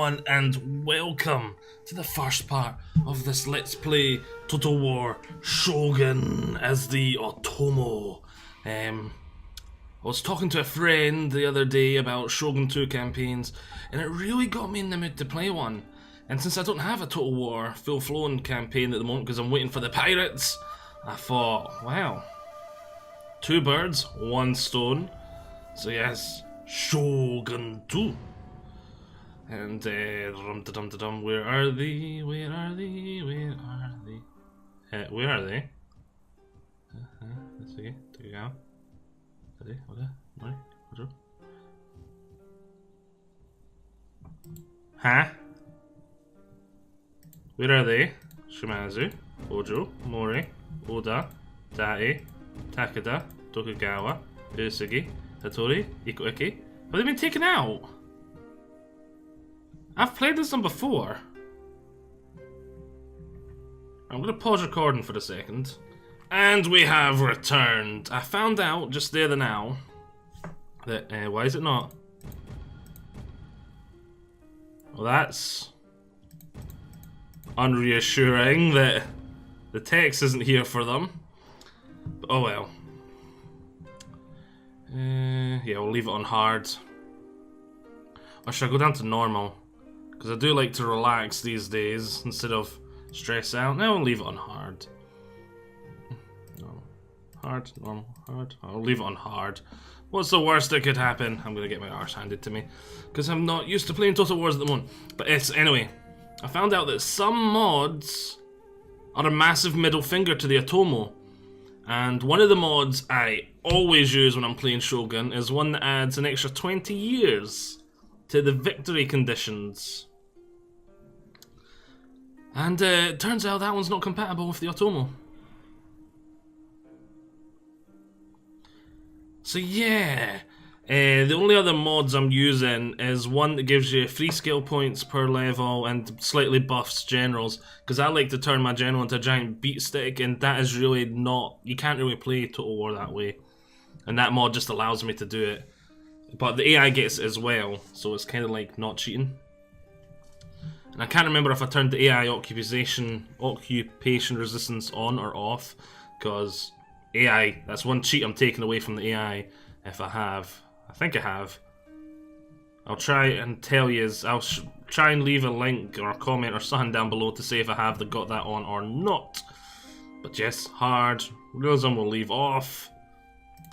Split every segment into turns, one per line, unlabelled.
everyone, and welcome to the first part of this Let's Play Total War Shogun as the Otomo. I was talking to a friend the other day about Shogun 2 campaigns, and it really got me in the mood to play one. And since I don't have a Total War full-flown campaign at the moment because I'm waiting for the pirates, I thought, well, two birds, one stone. So yes, Shogun 2. And dum-da-dum-da-dum, where are they? Where are they? Where are they? Where are they? Let's see. Take it out. Ready? What? Huh? Where are they? Shimazu, Ojo, Mori, Oda, Dai, Takeda, Tokugawa, Usugi, Hattori, Ikoiki. Have they been taken out? I've played this one before. I'm gonna pause recording for a second. And we have returned. I found out just there and now that, why is it not? Well, that's unreassuring that the text isn't here for them. But oh well. Yeah, we'll leave it on hard. Or should I go down to normal? Because I do like to relax these days instead of stress out. Now I'll leave it on hard. No. Hard, normal, hard. I'll leave it on hard. What's the worst that could happen? I'm going to get my arse handed to me. Because I'm not used to playing Total Wars at the moment. But it's, anyway, I found out that some mods are a massive middle finger to the Otomo. And one of the mods I always use when I'm playing Shogun is one that adds an extra 20 years to the victory conditions. And it turns out that one's not compatible with the Otomo. So yeah, the only other mods I'm using is one that gives you 3 skill points per level and slightly buffs generals, because I like to turn my general into a giant beat stick, and that is really not, you can't really play Total War that way. And that mod just allows me to do it. But the AI gets it as well, so it's kind of like not cheating. And I can't remember if I turned the AI occupation resistance on or off, because AI, that's one cheat I'm taking away from the AI if I have. I think I have. I'll try and tell you, I'll try and leave a link or a comment or something down below to say if I have got that on or not. But yes, hard. Realism will leave off.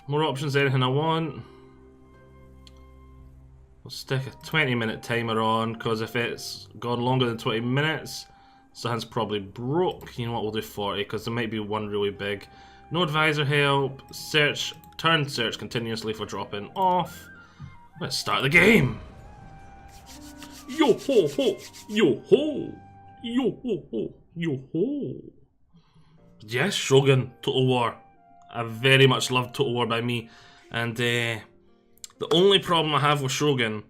More options, anything I want. We'll stick a 20-minute timer on, because if it's gone longer than 20 minutes, something's probably broke. You know what, we'll do 40, because there might be one really big. No advisor help, search, turn search continuously for dropping off. Let's start the game! Yo ho ho! Yo ho! Yo ho ho! Yo ho! Yes, Shogun, Total War. I very much love Total War by me, and the only problem I have with Shogun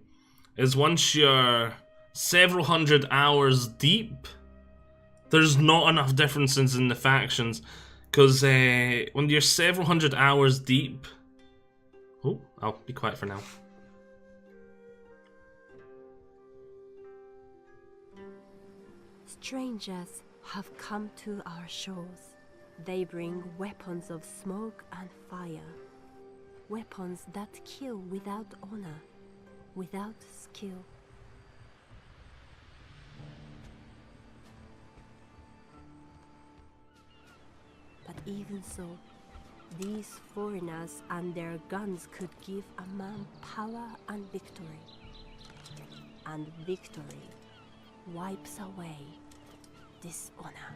is once you're several hundred hours deep, there's not enough differences in the factions. Because when you're several hundred hours deep... Oh, I'll be quiet for now.
Strangers have come to our shores. They bring weapons of smoke and fire. Weapons that kill without honor, without skill. But even so, these foreigners and their guns could give a man power and victory. And victory wipes away dishonor.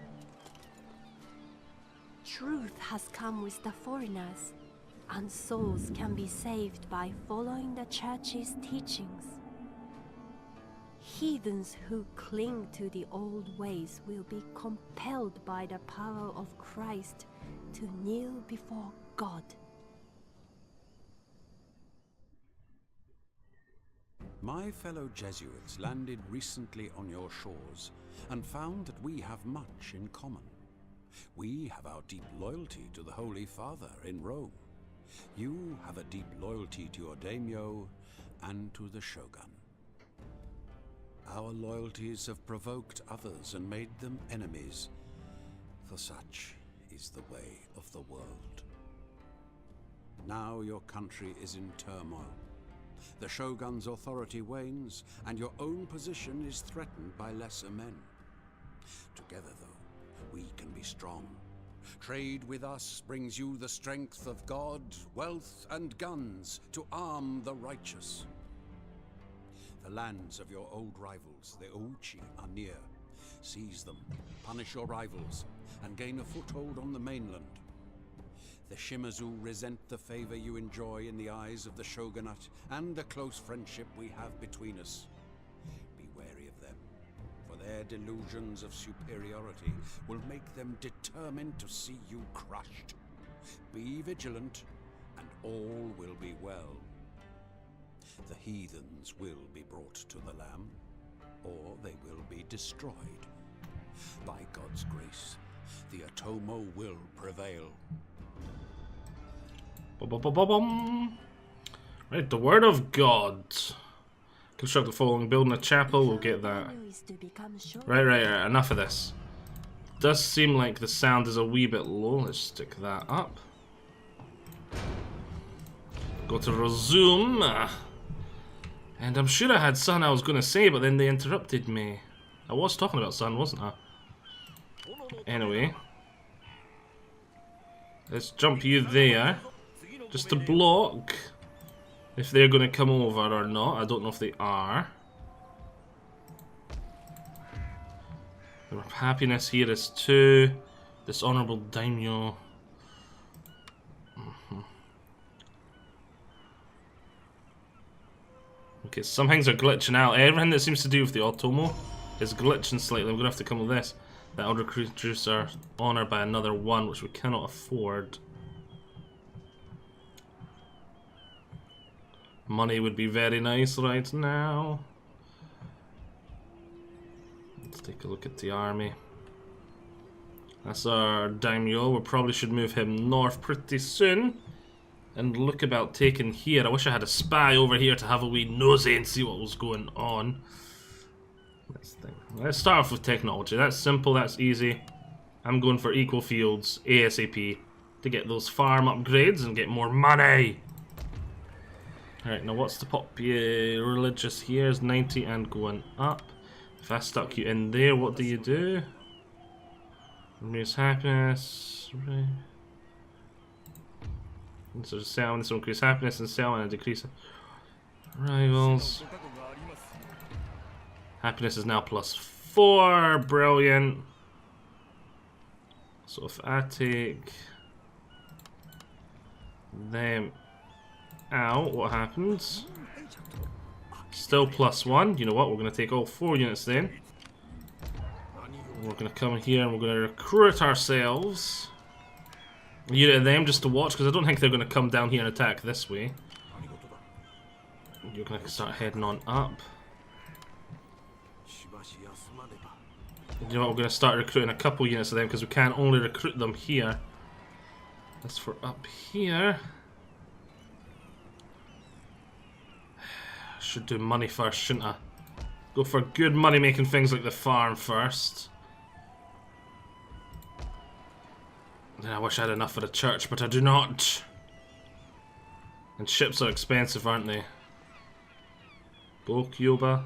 Truth has come with the foreigners, and souls can be saved by following the church's teachings. Heathens who cling to the old ways will be compelled by the power of Christ to kneel before God.
My fellow Jesuits landed recently on your shores and found that we have much in common. We have our deep loyalty to the Holy Father in Rome. You have a deep loyalty to your daimyo and to the Shogun. Our loyalties have provoked others and made them enemies, for such is the way of the world. Now your country is in turmoil. The Shogun's authority wanes, and your own position is threatened by lesser men. Together, though, we can be strong. Trade with us brings you the strength of God, wealth, and guns to arm the righteous. The lands of your old rivals, the Ouchi, are near. Seize them, punish your rivals, and gain a foothold on the mainland. The Shimazu resent the favor you enjoy in the eyes of the Shogunate and the close friendship we have between us. Be wary of them, for their delusions of superiority will make them determined to see you crushed. Be vigilant, and all will be well. The heathens will be brought to the Lamb, or they will be destroyed. By God's grace, the Otomo will prevail.
Right, the word of God. Construct the following building a chapel, we'll get that. Right, enough of this. Does seem like the sound is a wee bit low. Let's stick that up. Go to resume. And I'm sure I had something I was going to say, but then they interrupted me. I was talking about sun, wasn't I? Anyway. Let's jump you there. Just to block if they're going to come over or not. I don't know if they are. The happiness here is 2. Dishonorable daimyo. Okay, some things are glitching out. Everything that seems to do with the Otomo is glitching slightly. I'm going to have to come with this. That will reduce our honor by another 1, which we cannot afford. Money would be very nice right now. Let's take a look at the army. That's our daimyo. We probably should move him north pretty soon. And look about taking here. I wish I had a spy over here to have a wee nosy and see what was going on. Let's start off with technology. That's simple, that's easy. I'm going for equal fields ASAP to get those farm upgrades and get more money. Alright, now what's the religious here? Is 90 and going up. If I stuck you in there, what do you do? Increase happiness. Right. So settlement, this will increase happiness and settlement and decrease rivals. Happiness is now +4. Brilliant. So if I take them out, what happens? Still +1. You know what? We're going to take all 4 units then. We're going to come here and we're going to recruit ourselves a unit of them just to watch, because I don't think they're going to come down here and attack this way. You're going to start heading on up. You know what? We're going to start recruiting a couple units of them because we can only recruit them here. That's for up here. Should do money first, shouldn't I? Go for good money making things like the farm first. Then I wish I had enough for the church, but I do not. And ships are expensive, aren't they? Bokyoba.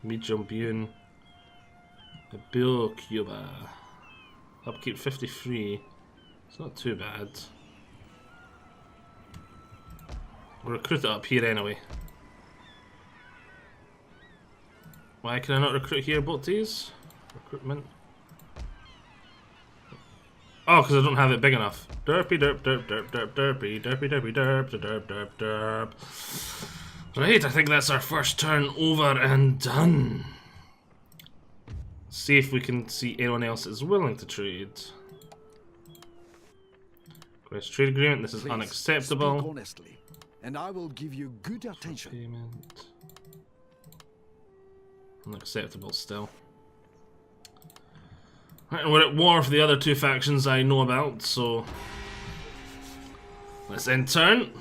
Mijumbun. Bokyoba. Upkeep 53. It's not too bad. We'll recruit it up here anyway. Why can I not recruit here, Boaties? Recruitment. Oh, because I don't have it big enough. Derpy derp derp derp derp derpy derpy derpy derp derp derp derp. Right, I think that's our first turn over and done. See if we can see anyone else is willing to trade. Quest trade agreement. This is unacceptable.
Speak honestly, and I will give you good attention.
Payment. Unacceptable still. Right, we're at war for the other 2 factions I know about, so let's end turn.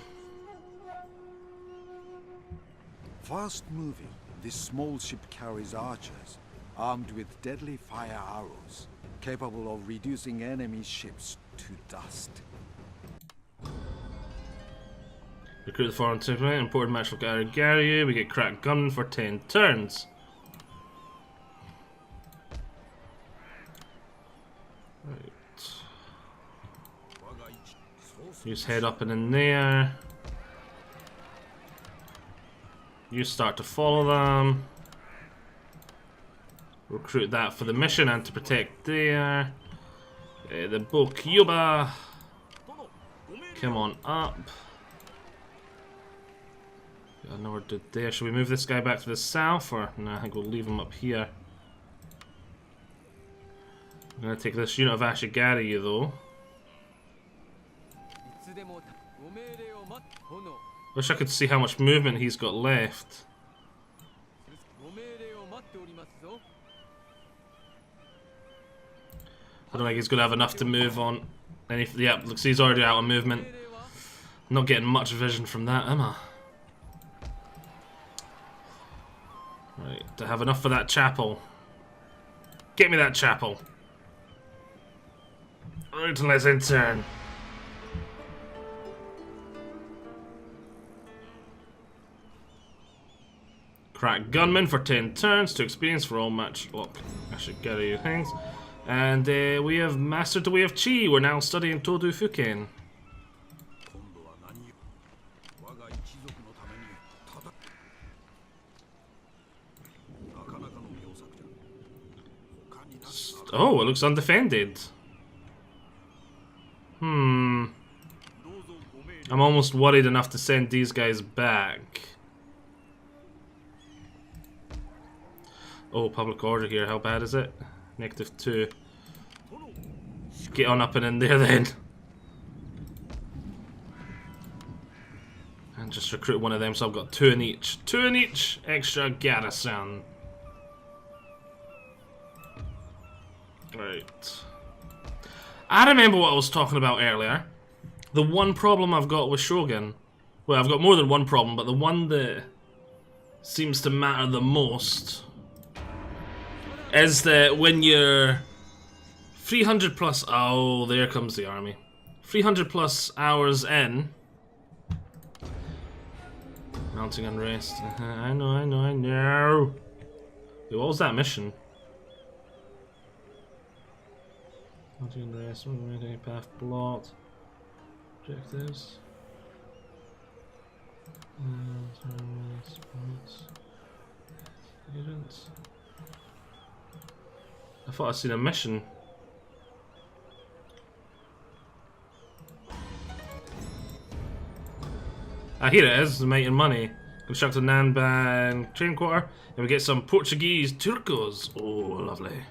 Fast moving This small ship carries archers, armed with deadly fire arrows, capable of reducing enemy ships to dust.
Recruit the foreign template, imported match for Gary. We get crack gun for 10 turns. Right. Use head up and in there. You start to follow them. Recruit that for the mission and to protect there. The Bokyuba. Come on up. Got nowhere to there. Should we move this guy back to the south, or no? I think we'll leave him up here. I'm gonna take this unit of Ashigari though. Wish I could see how much movement he's got left. I don't think he's gonna have enough to move on. Yeah, looks he's already out of movement. Not getting much vision from that, am I? Right, to have enough for that chapel. Get me that chapel. Right, let's in turn. Crack gunman for 10 turns, 2 experience for all match. Look, I should get you things. And we have mastered the way of chi. We're now studying Todo Fuken. Oh, it looks undefended. I'm almost worried enough to send these guys back. Oh, public order here. How bad is it? -2. Get on up and in there then. And just recruit one of them, so I've got 2 in each. 2 in each extra garrison. Right. I remember what I was talking about earlier. The one problem I've got with Shogun. Well, I've got more than one problem, but the one that seems to matter the most is that when you're 300 plus... Oh, there comes the army. 300 plus hours in. Mounting unrest. I know. Wait, what was that mission? Mounting unrest, path blocked. Objectives. Agents. I thought I'd seen a mission. Ah, here it is, the Might and Money. Construct a Nanban train quarter, and we get some Portuguese Turcos. Oh, lovely.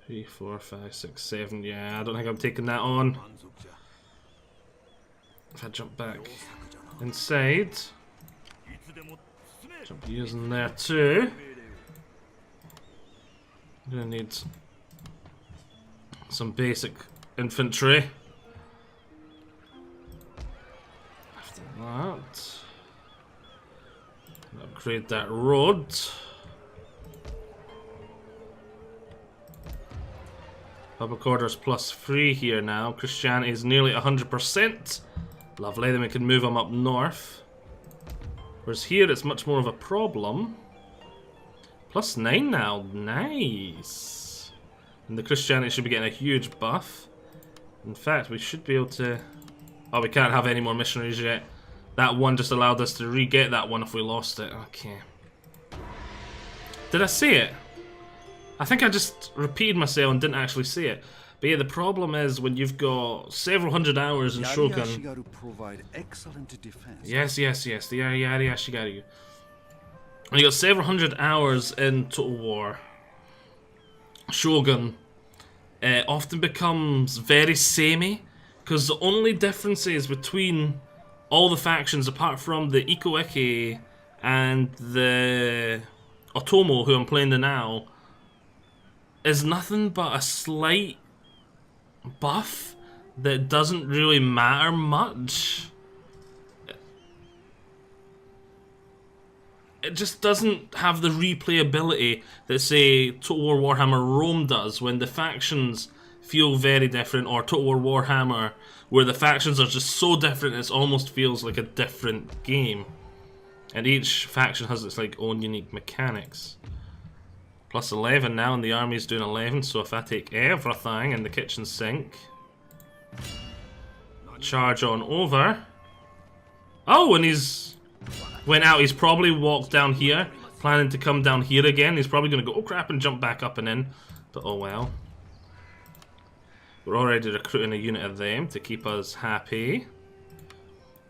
3, 4, 5, 6, 7. Yeah, I don't think I'm taking that on. If I jump back inside, jump using there too. I'm gonna need some basic infantry. After that, upgrade that road. Public orders +3 here now. Christianity is nearly 100%. Lovely, then we can move them up north. Whereas here it's much more of a problem. +9 now, nice. And the Christianity should be getting a huge buff. In fact, we should be able to... Oh, we can't have any more missionaries yet. That one just allowed us to re-get that one if we lost it. Okay. Did I see it? I think I just repeated myself and didn't actually see it. But yeah, the problem is when you've got several hundred hours in Shogun.
Provide excellent defense.
Yes, the Yari Ashigaru. When you got several hundred hours in Total War, Shogun often becomes very samey, because the only differences between all the factions, apart from the Iko-Ike and the Otomo, who I'm playing the now, is nothing but a slight buff that doesn't really matter much. it just doesn't have the replayability that, say, Total War Warhammer Rome does, when the factions feel very different, or Total War Warhammer, where the factions are just so different it almost feels like a different game. And each faction has its like own unique mechanics. Plus 11 now, and the army's doing 11, so if I take everything in the kitchen sink, charge on over. Oh, and he's went out. He's probably walked down here, planning to come down here again. He's probably going to go, oh crap, and jump back up and in. But oh well. We're already recruiting a unit of them to keep us happy.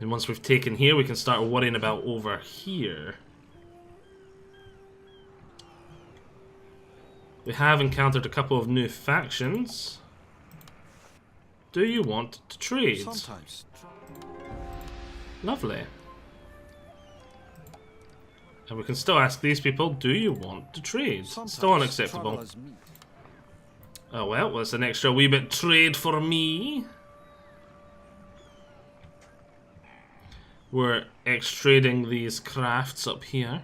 And once we've taken here, we can start worrying about over here. We have encountered a couple of new factions. Do you want to trade?
Sometimes.
Lovely. And we can still ask these people, do you want to trade? Still unacceptable.
Travelers meet.
Oh well, that's an extra wee bit trade for me. We're extrading these crafts up here.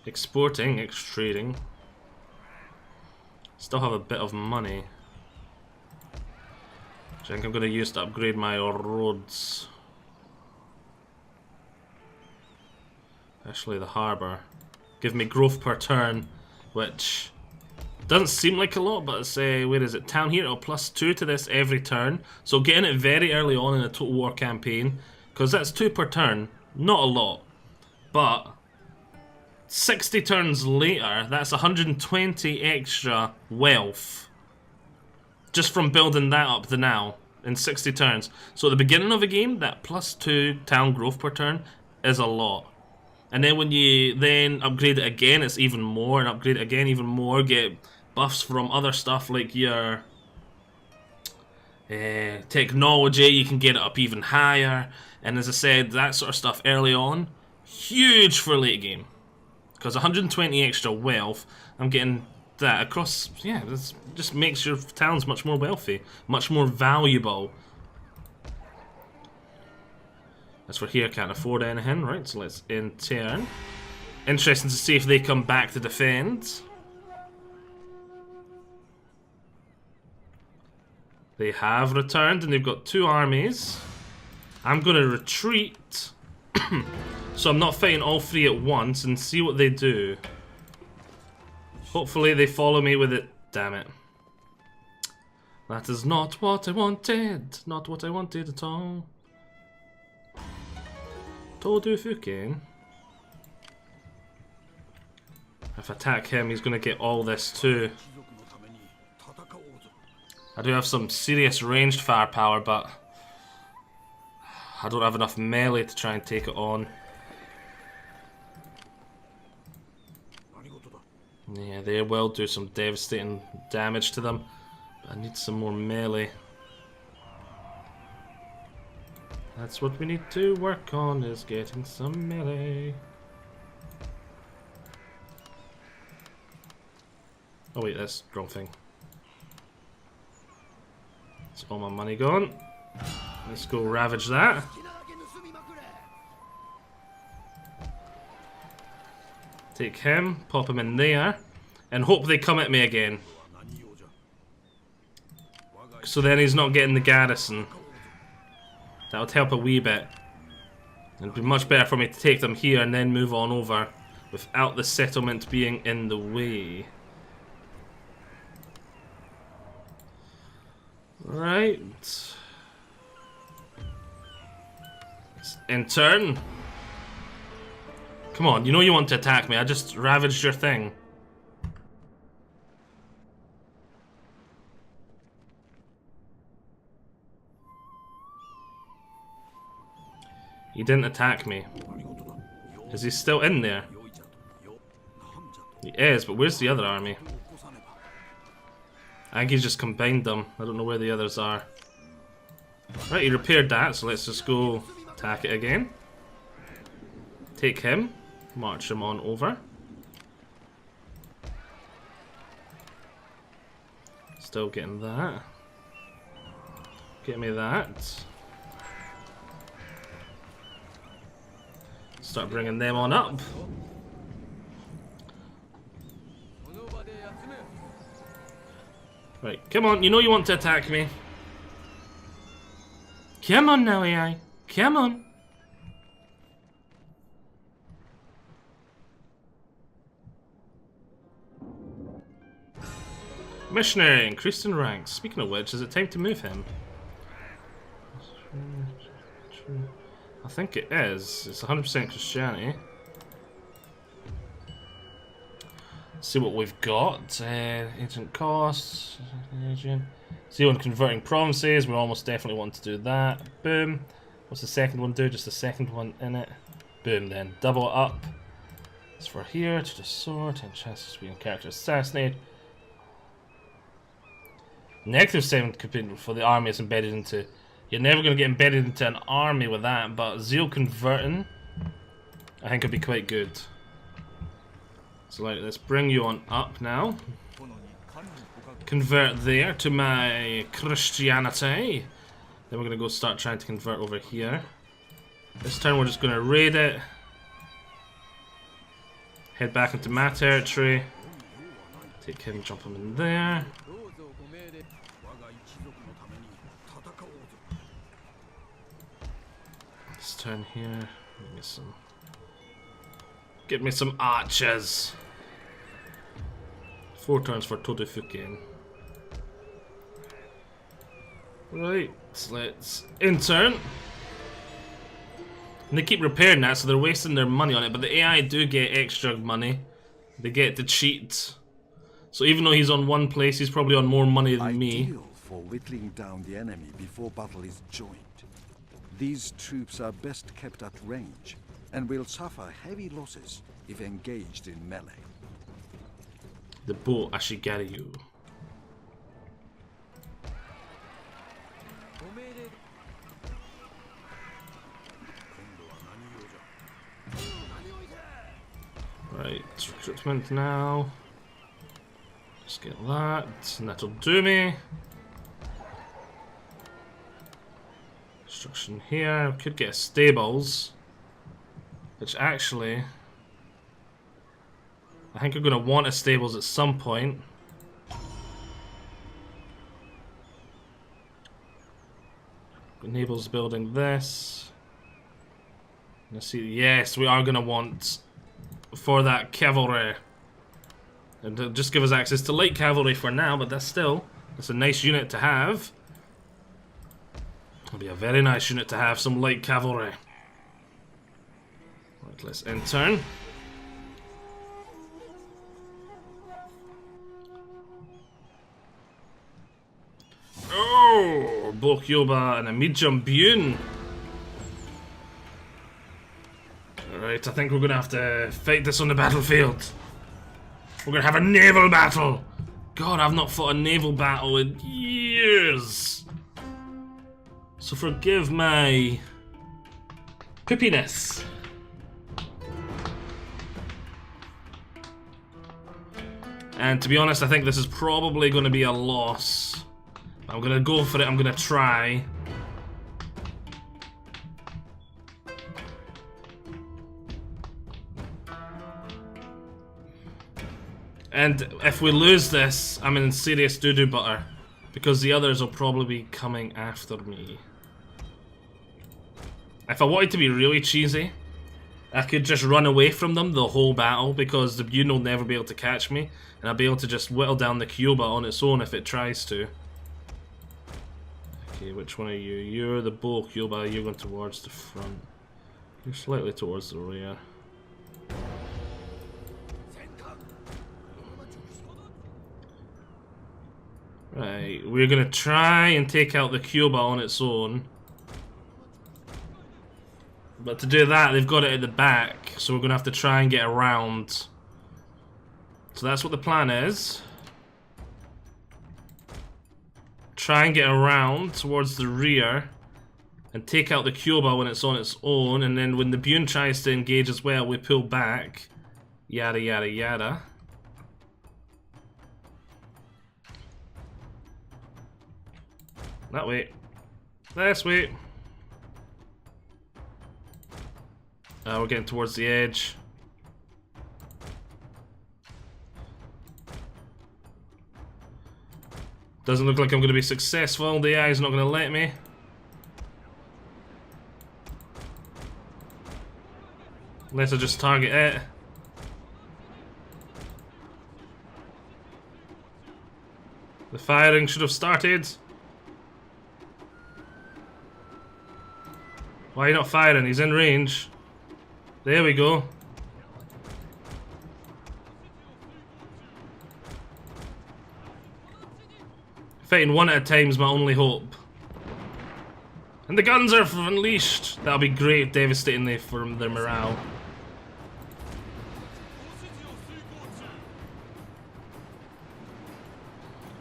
Exporting, extrading. Still have a bit of money. I think I'm going to use to upgrade my roads. Especially the harbour. Give me growth per turn, which doesn't seem like a lot, but it's, where is it? Town Hero +2 to this every turn. So getting it very early on in a Total War campaign, because that's 2 per turn, not a lot. But 60 turns later, that's 120 extra wealth. Just from building that up to now, in 60 turns. So at the beginning of a game, that +2 town growth per turn is a lot. And then when you then upgrade it again, it's even more, and upgrade it again even more, get buffs from other stuff like your technology, you can get it up even higher. And as I said, that sort of stuff early on, huge for late game. Because 120 extra wealth, I'm getting that across, yeah, this just makes your towns much more wealthy, much more valuable. As for here, can't afford anything, right? So let's in turn. Interesting to see if they come back to defend. They have returned, and they've got 2 armies. I'm going to retreat, so I'm not fighting all 3 at once, and see what they do. Hopefully they follow me with it. Damn it. That is not what I wanted. Not what I wanted at all. Todo Fukin. If I attack him, he's going to get all this too. I do have some serious ranged firepower, but I don't have enough melee to try and take it on. Yeah, they will do some devastating damage to them, but I need some more melee. That's what we need to work on, is getting some melee. Oh wait, that's the wrong thing. That's all my money gone. Let's go ravage that. Take him, pop him in there, and hope they come at me again. So then he's not getting the garrison. That would help a wee bit. It'd be much better for me to take them here and then move on over without the settlement being in the way. Right. In turn. Come on, you know you want to attack me. I just ravaged your thing. He didn't attack me. Is he still in there? He is, but where's the other army? I think he's just combined them. I don't know where the others are. Right, he repaired that, so let's just go attack it again. Take him. March him on over. Still getting that. Get me that. Start bringing them on up. Right, come on, you know you want to attack me. Come on now, AI. Come on. Missionary, increased in ranks. Speaking of which, is it time to move him? I think it is. It's 100% Christianity. Let's see what we've got. Agent costs. Agent. See on converting provinces. We almost definitely want to do that. Boom. What's the second one do? Just the second one in it. Boom then. Double it up. It's for here. To the sword. 10 chances of being character assassinated. -7 completed for the army is embedded into. You're never going to get embedded into an army with that, but zeal converting, I think, would be quite good. So let's bring you on up now. Convert there to my Christianity. Then we're going to go start trying to convert over here. This turn we're just going to raid it. Head back into my territory. Take him, jump him in there. This turn here. Get me some archers. 4 turns for Todofuken. Right, let's intern. And they keep repairing that, so they're wasting their money on it, but the AI do get extra money. They get to cheat. So even though he's on one place, he's probably on more money than me.
Ideal for whittling down the enemy before battle is joined. These troops are best kept at range, and will suffer heavy losses if engaged in melee.
The bow Ashigaryu. Right, recruitment now. Just get that, and that'll do me. Construction here. Could get stables, which actually I think I'm going to want a stables at some point. Enables building this. Let's see. Yes, we are going to want for that cavalry. And it'll just give us access to light cavalry for now, but that's a nice unit to have. It'll be a very nice unit to have, some light cavalry. Right, let's intern. Oh, Bokyoba and a medium Bune. Alright, I think we're gonna have to fight this on the battlefield. We're gonna have a naval battle. God, I've not fought a naval battle in years. So forgive my pippiness. And to be honest, I think this is probably going to be a loss. I'm going to go for it. I'm going to try. And if we lose this, I'm in serious doo-doo butter. Because the others will probably be coming after me. If I wanted to be really cheesy, I could just run away from them the whole battle, because the Bune will never be able to catch me, and I'll be able to just whittle down the Kyoba on its own if it tries to. Okay, which one are you? You're the Bo Kyoba, you're going towards the front. You're slightly towards the rear. Right, we're gonna try and take out the Kyoba on its own. But to do that, they've got it at the back, so we're gonna have to try and get around. So that's what the plan is. Try and get around towards the rear and take out the Kyoba when it's on its own, and then when the Bune tries to engage as well, we pull back. Yada yada yada. That way. This way. We're getting towards the edge. Doesn't look like I'm going to be successful. The AI's not going to let me. Unless I just target it. The firing should have started. Why are you not firing? He's in range. There we go. Fighting one at a time is my only hope. And the guns are unleashed. That'll be great, devastatingly for their morale.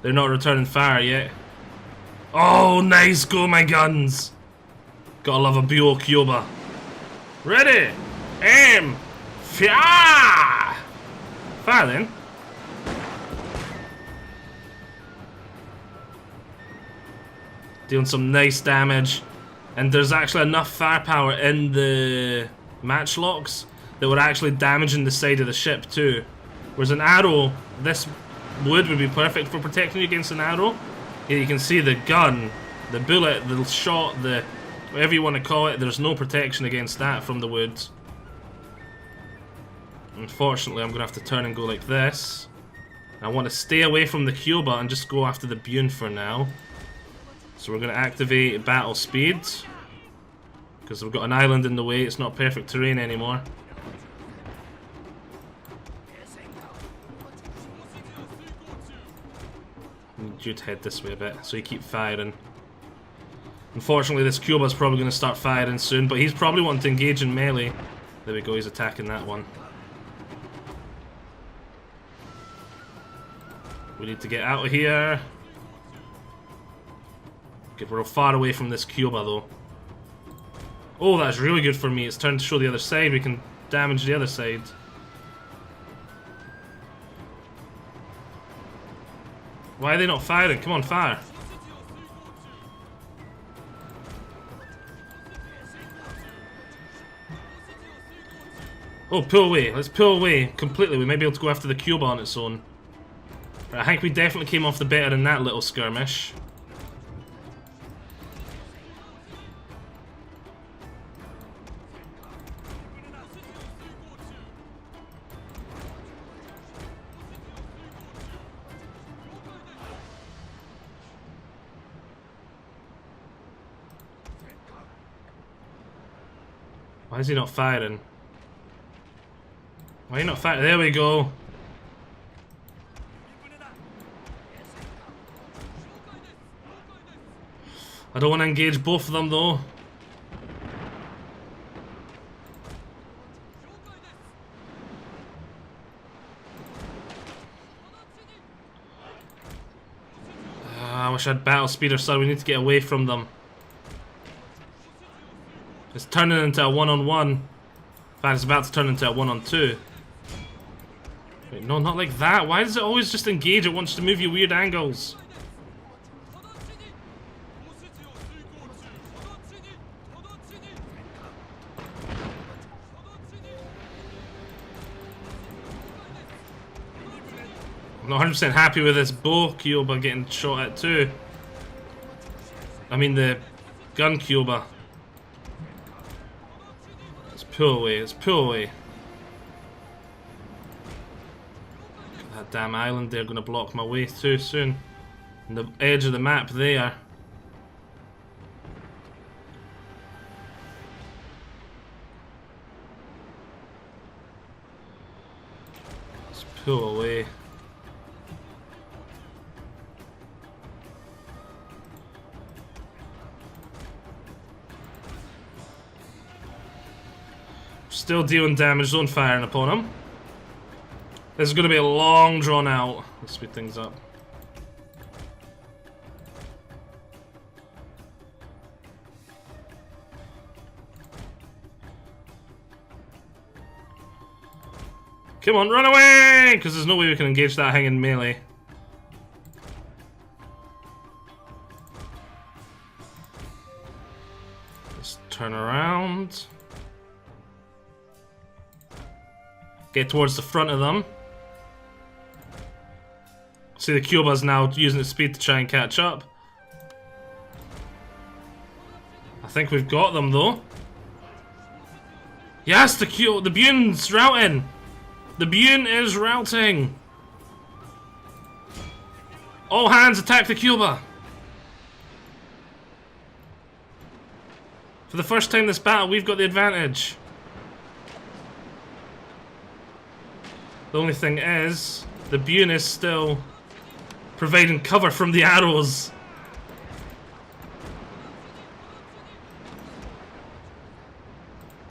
They're not returning fire yet. Oh, nice go, my guns. Gotta love a Buo Kyoba. Ready, aim, fire! Fire then. Doing some nice damage. And there's actually enough firepower in the matchlocks that we're actually damaging the side of the ship too. Whereas an arrow, this wood would be perfect for protecting you against an arrow. Here you can see the gun, the bullet, the shot, the whatever you want to call it, there's no protection against that from the wood. Unfortunately, I'm going to have to turn and go like this. I want to stay away from the Kyoba and just go after the Bune for now. So we're going to activate battle speed. Because we've got an island in the way, it's not perfect terrain anymore. You'd head this way a bit, so you keep firing. Unfortunately, this Kyoba's probably going to start firing soon, but he's probably wanting to engage in melee. There we go, he's attacking that one. We need to get out of here. Okay, we're far away from this Kyoba though. Oh, that's really good for me. It's turned to show the other side. We can damage the other side. Why are they not firing? Come on, fire. Oh, pull away. Let's pull away completely. We may be able to go after the Kyoba on its own. But I think we definitely came off the better in that little skirmish. Why is he not firing? Why are you not firing? There we go. I don't want to engage both of them though. I wish I had battle speed or so. We need to get away from them. It's turning into a one-on-one. In fact, it's about to turn into a one-on-two. Wait, no, not like that. Why does it always just engage? It wants to move you weird angles. I'm not 100% happy with this bow Kyoba getting shot at too. I mean the gun Kyoba. Let's pull away, let's pull away. That damn island, they're gonna block my way too soon. And the edge of the map there. Let's pull away. Still dealing damage, zone firing upon him. This is going to be a long drawn out. Let's speed things up. Come on, run away! Because there's no way we can engage that hanging melee. Let's turn around. Get towards the front of them. See, the Kyoba's now using its speed to try and catch up. I think we've got them though. Yes, the Bune's routing. The Bune is routing. All hands attack the Kyoba. For the first time this battle, we've got the advantage. The only thing is, the Bune is still providing cover from the arrows.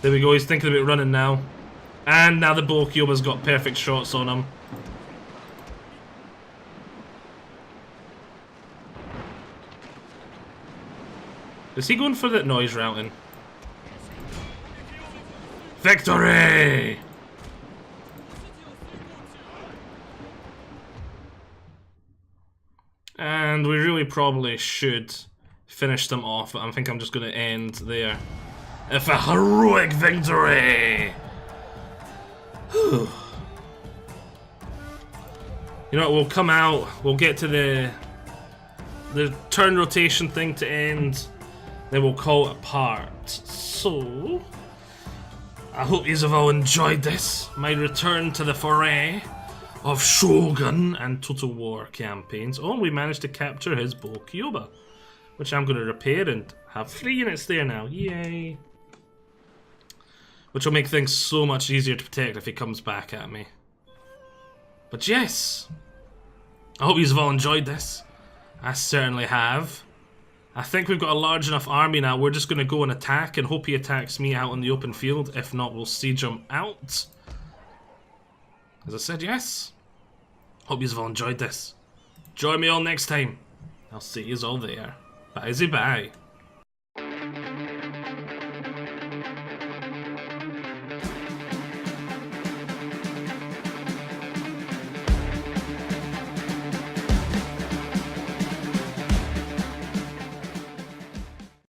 There we go, he's thinking about running now. And now the Bow Kyoba's got perfect shots on him. Is he going for that noise routing? Victory! And we really probably should finish them off, but I think I'm just going to end there. If a heroic victory! You know what, we'll come out, we'll get to the turn rotation thing to end, then we'll call it apart. So, I hope you have all enjoyed this, my return to the foray of Shogun and Total War campaigns. Oh, and we managed to capture his Bow Kyoba, which I'm going to repair and have 3 units there now. Yay! Which will make things so much easier to protect if he comes back at me. But yes, I hope you've all enjoyed this. I certainly have. I think we've got a large enough army now. We're just going to go and attack and hope he attacks me out in the open field. If not, we'll siege him out. As I said, yes. Hope you've all enjoyed this. Join me all next time. I'll see you all there. Bye-bye.